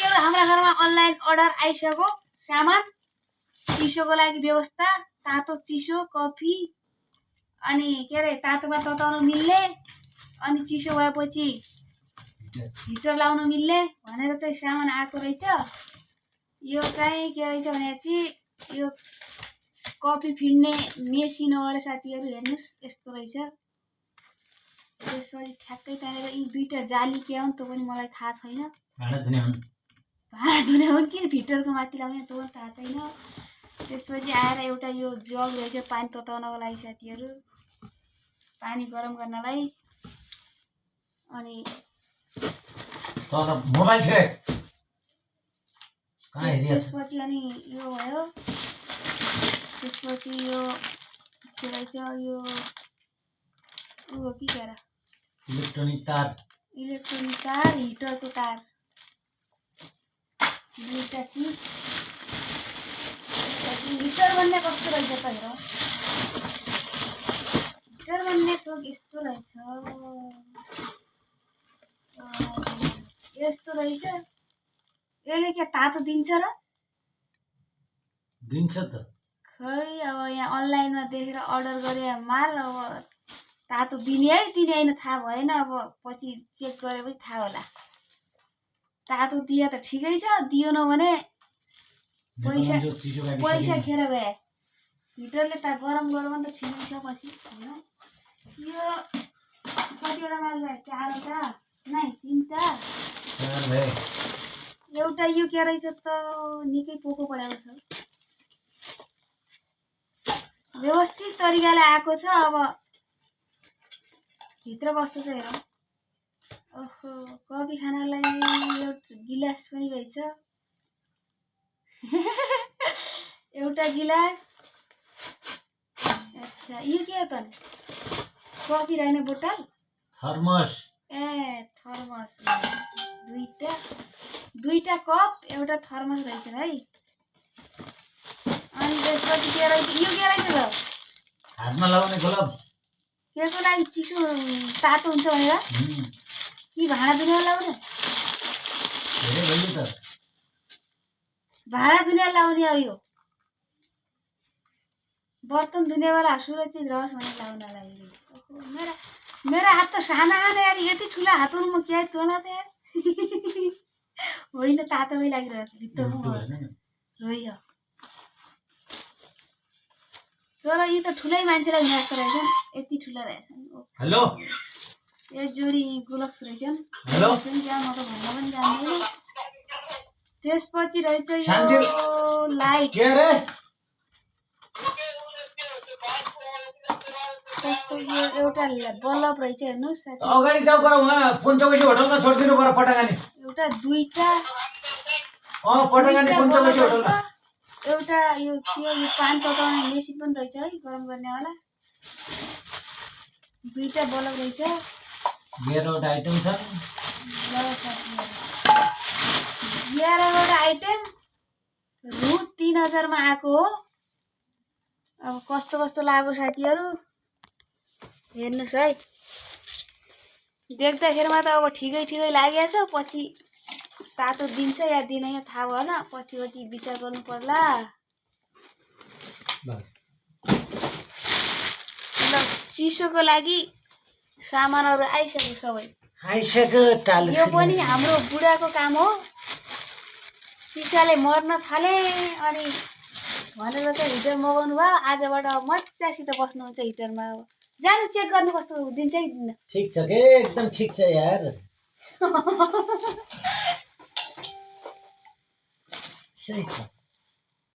साथीहरु हाम्रो घरमा अनलाइन अर्डर आइसक्यो सामान चिसोको लागि व्यवस्था तातो चिसो कफी अनि के रे तातोमा तताउन मिल्ने अनि चिसो भएपछि हिटर लाउन मिल्ने भनेर चाहिँ सामान आएको रहेछ। यो चाहिँ के रहेछ भने चाहिँ यो कफी फिड्ने मेसिन हो रे साथीहरु हेर्नुस् यस्तो रहेछ। त्यसपछि ठ्याक्कै तानेर यी दुईटा जाली के हुन् त्यो पनि मलाई थाहा छैन। भाडा धुने हुन् कि फिटरको माथि लाउने त्यो थाहा छैन। त्यसपछि आएर एउटा यो जग रहेछ पानी तताउनको लागि साथीहरु पानी गरम गर्नलाई। अनि तर मोबाइल थियो कहाँ हेरिया त्यसपछि अनि यो भयो। त्यसपछि यो के रहेछ यो के गरे इलेक्ट्रोनिक तार हिटरको तार दुईटा चिज। हिटर भन्ने कस्तो रहेछ त हेर हिटर भन्ने त यस्तो रहेछ यस्तो रहेछ। यसले के तातो दिन्छ र दिन्छ त खै अब यहाँ अनलाइनमा देखेर अर्डर गरे माल अब तातो दिने हैन थाहा भएन। अब पछि चेक गरेपछि थाहा होला। तातो दिए त ठिकै छ दिएन भने पैसा खेर गए। हिटरले त गरम त ठिकै छ पछि हैन। यो कतिवटा माल गए 4वटा नै 3टा एउटा यो के रहेछ त निकै पोको परेको छ। व्यवस्थित तरिकाले आएको छ। अब भित्र कस्तो छ हेर। ओहो कफी खानलाई एउटा गिलास पनि रहेछ एउटा गिलास। अच्छा यो के हो त कफी राख्ने बोतल थर्मस थर्मस दुईटा कप एउटा थर्मस रहेछ है। अनि त्यसपछि के रहेछ यो के रहेछ त हातमा लगाउने ग्लोभ्स केको लागि चिसो तातो हुन्छ भनेर कि भाँडा धुने लाउने धेरै भयो त भाँडा धुने लाउने हो यो बर्तन धुनेवाला सुरक्षित रहोस् भनेर लाउन लागि। मेरो हात त साना यार यति ठुला हातमा म के तोला त यार होइन तातोमै लागिरहेछ भित्रमा रोइयो। तर यो त ठुलै मान्छेलाई हुने जस्तो रहेछ यति ठुला रहेछन्। हेलो एक जोडी ग्लोभ्स रहेछन्। हेलो म त भन्न पनि जान्दैन। त्यसपछि रहेछ यो लाइट के रे कस्तो यो एउटा बल्ब रहेछ हेर्नुस् अगाडि जाऊ पर वहाँ पञ्चवटी होटलमा छोड्दिनु पर पटागानी एउटा दुईटा पटागानी पञ्चवटी होटलमा एउटा यो के यो पानी तताउने मेसिन पनि रहेछ है गरम गर्नेवाला दुईटा बल्ब रहेछ। गियरवटा आइटम छ 11वटा आइटम रु 3000 मा आएको हो। अब कस्तो कस्तो लाग्यो साथीहरु हेर्नुस् है। देख्दाखेरिमा त अब ठिकै लागेछ। पछि तातो दिन्छ या दिदैन थाहा भएन। पछिवटी विचार गर्नु पर्ला। ल चिसोको लागि सामानहरु आइसक्यो सबै आइसक्यो टाल। यो पनि हाम्रो बुढाको काम हो। चिसाले मर्न थाले अनि भनेर चाहिँ हिटर मगाउनु भयो। आजबाट मज्जासित बस्नुहुन्छ हिटरमा। अब जानु चेक गर्नु कस्तो दिन्छ कि दिन्न। ठीक छ के एकदम ठीक छ यार सही छ।